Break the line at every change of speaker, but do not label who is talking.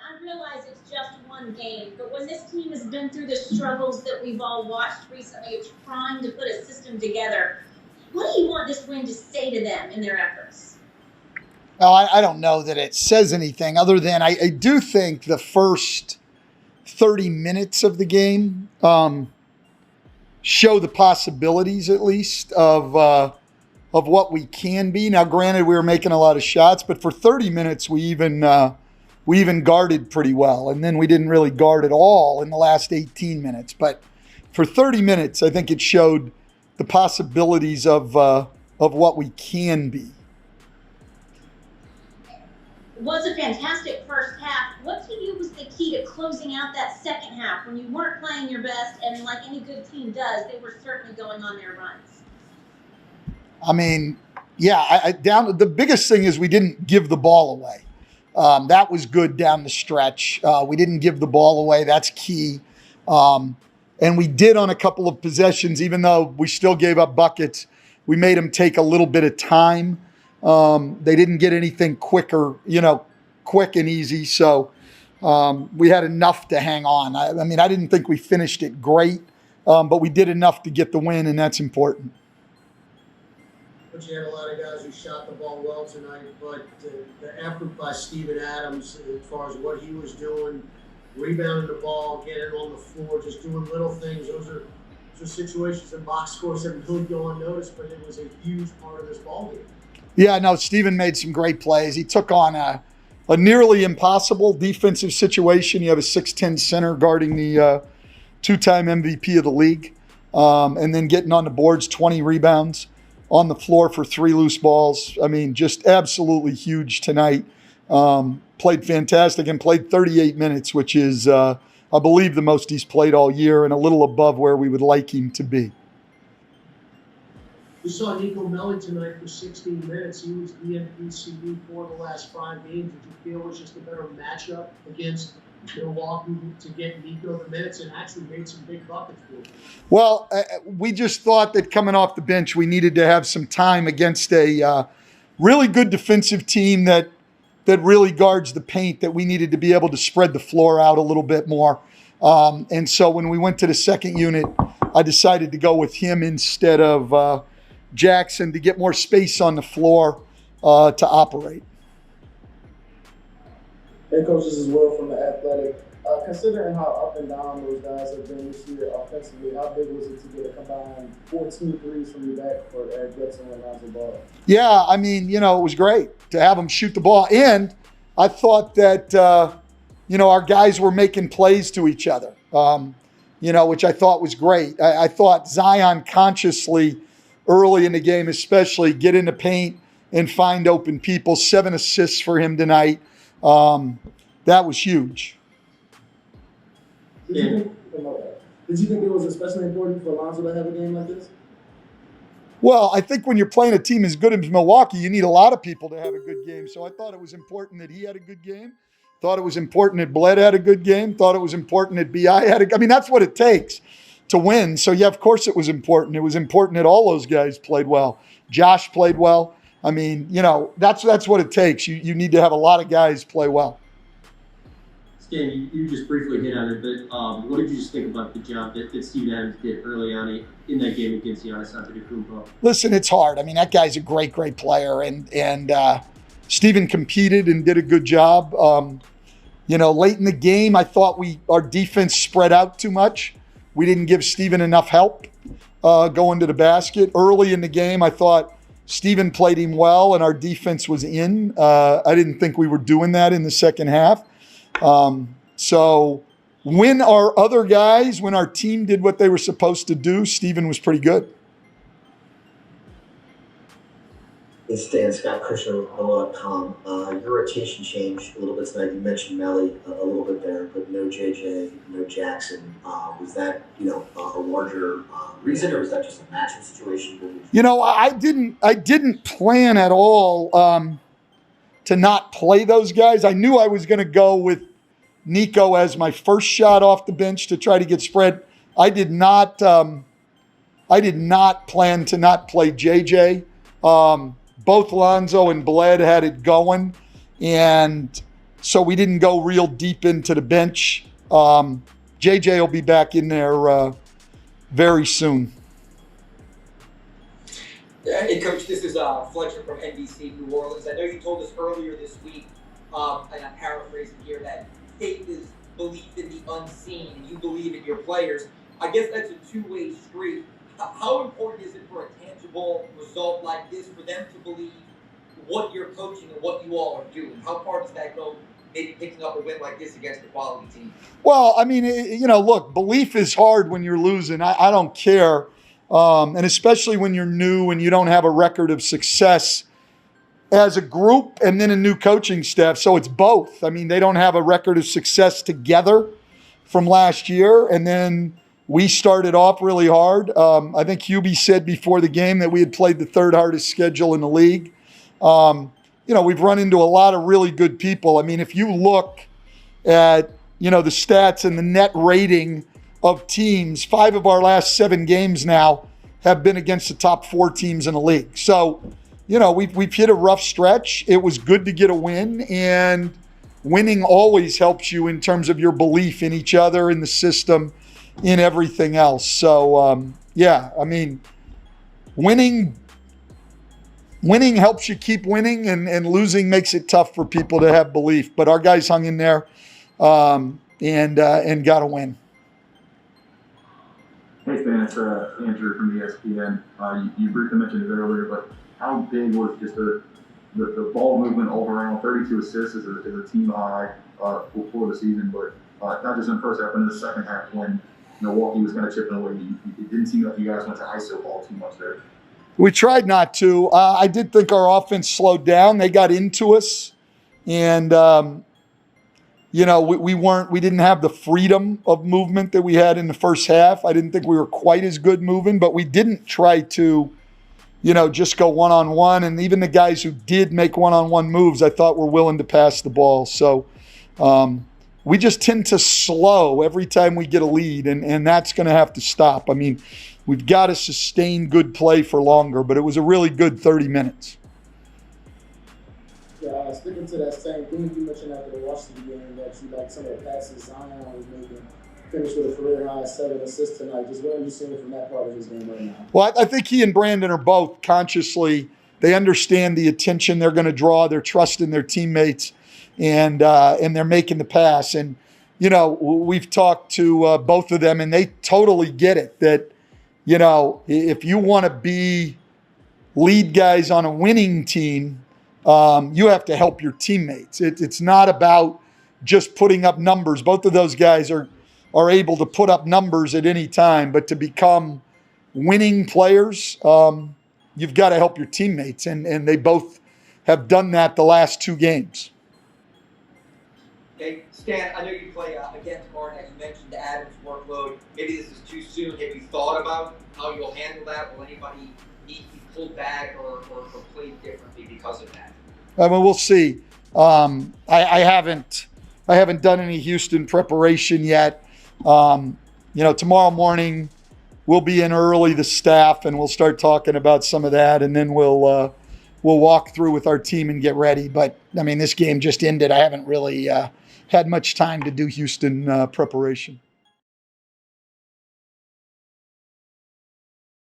I realize it's just one game, but when this team has been through the struggles that we've all watched recently of trying to put a system together, what do you want this win to say to them in their efforts?
Well, I don't know that it says anything other than I do think the first 30 minutes of the game show the possibilities, at least, of what we can be. Now, granted, we were making a lot of shots, but for 30 minutes, we even guarded pretty well. And then we didn't really guard at all in the last 18 minutes. But for 30 minutes, I think it showed the possibilities of what we can be.
It was a fantastic first half. What to you was the key to closing out that second half when you weren't playing your best, and like any good team does, they were certainly going on their runs?
I mean, yeah, the biggest thing is we didn't give the ball away. That was good down the stretch. We didn't give the ball away. That's key. And we did on a couple of possessions, even though we still gave up buckets. We made them take a little bit of time. They didn't get anything quick and easy. So we had enough to hang on. I mean, I didn't think we finished it great, but we did enough to get the win, and that's important.
But you had a lot of guys who shot the ball well tonight, but the effort by Steven Adams as far as what he was doing, rebounding the ball, getting on the floor, just doing little things, those are situations in box scores that really go unnoticed, but it was a huge part of this ball game.
Yeah, no, Steven made some great plays. He took on a nearly impossible defensive situation. You have a 6'10" center guarding the two-time MVP of the league, and then getting on the boards, 20 rebounds on the floor for 3 loose balls. I mean, just absolutely huge tonight. Played fantastic and played 38 minutes, which is, I believe, the most he's played all year and a little above where we would like him to be.
We saw Nico Melli tonight for 16 minutes. He was the NBCU for the last 5 games. Did you feel it was just a better matchup against Milwaukee to get Nico the minutes and actually made some big buckets for him?
Well, we just thought that coming off the bench, we needed to have some time against a really good defensive team that really guards the paint, that we needed to be able to spread the floor out a little bit more. And so when we went to the second unit, I decided to go with him instead of Jackson to get more space on the floor to operate.
Hey, Coach, this is Will from The Athletic. Considering how up and down those guys have been this year offensively, how big was it to get a combined 14 threes from your back for Eric Bledsoe and Lonzo Ball? Yeah,
I mean, it was great to have them shoot the ball. And I thought that, our guys were making plays to each other, which I thought was great. I thought Zion consciously, early in the game especially, get in the paint and find open people. 7 assists for him tonight. That was huge.
Did you think it was especially important for Lonzo to have a game like this?
Well, I think when you're playing a team as good as Milwaukee, you need a lot of people to have a good game. So I thought it was important that he had a good game. Thought it was important that Bled had a good game. Thought it was important that B.I. had I mean, that's what it takes to win. So, yeah, of course it was important. It was important that all those guys played well. Josh played well. I mean, that's what it takes. You need to have a lot of guys play well.
Stan, you just briefly hit on it, but what did you just think about the job that Steve Adams did early on in that game against Giannis Antetokounmpo?
Listen, it's hard. I mean, that guy's a great, great player, and Steven competed and did a good job. Late in the game, I thought our defense spread out too much. We didn't give Steven enough help going to the basket. Early in the game, I thought Steven played him well, and our defense was in. I didn't think we were doing that in the second half. So when our team did what they were supposed to do, Steven was pretty good.
It's Dan Scott Christian on .com. Your rotation changed a little bit tonight. You mentioned Melli a little bit there, but no JJ, no Jackson. Was that a larger reason, or was that just a matchup situation?
I didn't plan at all to not play those guys. I knew I was going to go with Nico as my first shot off the bench to try to get spread. I did not plan to not play JJ. Both Lonzo and Bled had it going, and so we didn't go real deep into the bench. JJ will be back in there very soon.
Hey, Coach, this is Fletcher from NBC New Orleans. I know you told us earlier this week, and I'm paraphrasing here, that faith is belief in the unseen, and you believe in your players. I guess that's a two-way street. How important is it for a tangible result like this for them to believe what you're coaching and what you all are doing? How far does that go, maybe picking up a win like this against a quality team?
Well, I mean, look, belief is hard when you're losing. I don't care. And especially when you're new and you don't have a record of success as a group and then a new coaching staff. So it's both. I mean, they don't have a record of success together from last year. And then we started off really hard. I think Hubie said before the game that we had played the third hardest schedule in the league. We've run into a lot of really good people. I mean, if you look at, the stats and the net rating of teams, 5 of our last 7 games now have been against the top 4 teams in the league. So, we've hit a rough stretch. It was good to get a win, and winning always helps you in terms of your belief in each other, in the system, in everything else. So, winning helps you keep winning, and losing makes it tough for people to have belief. But our guys hung in there and got a win.
Hey, Stan, it's Andrew from ESPN. You briefly mentioned it earlier, but how big was just the ball movement overall? 32 assists is a team high for the season, but not just in the first half, but in the second half when Milwaukee was kind of chipping away. It didn't seem like you guys went to ISO ball too much there.
We tried not to. I did think our offense slowed down. They got into us, and we didn't have the freedom of movement that we had in the first half. I didn't think we were quite as good moving, but we didn't try to, just go one-on-one. And even the guys who did make one-on-one moves, I thought were willing to pass the ball. So we just tend to slow every time we get a lead, and that's going to have to stop. I mean, we've got to sustain good play for longer, but it was a really good 30 minutes.
Yeah, sticking to that same thing you mentioned after the Washington game, that you like some of the passes Zion was making, finished with a career high 7 assists tonight. Just what are you seeing from that part of his game right now?
Well, I think he and Brandon are both consciously, they understand the attention they're going to draw. They're trusting their teammates, and they're making the pass. And, we've talked to both of them, and they totally get it that, if you want to be lead guys on a winning team, you have to help your teammates. It's not about just putting up numbers. Both of those guys are able to put up numbers at any time, but to become winning players, you've got to help your teammates, and they both have done that the last 2 games.
Okay, Stan, I know you play again tomorrow night. You mentioned Adams' workload. Maybe this is too soon. Have you thought about how you'll handle that? Will anybody need to be pulled back or played differently because of that?
I mean, we'll see. I haven't done any Houston preparation yet. Tomorrow morning we'll be in early, the staff, and we'll start talking about some of that, and then we'll walk through with our team and get ready. But I mean, this game just ended. I haven't really had much time to do Houston preparation.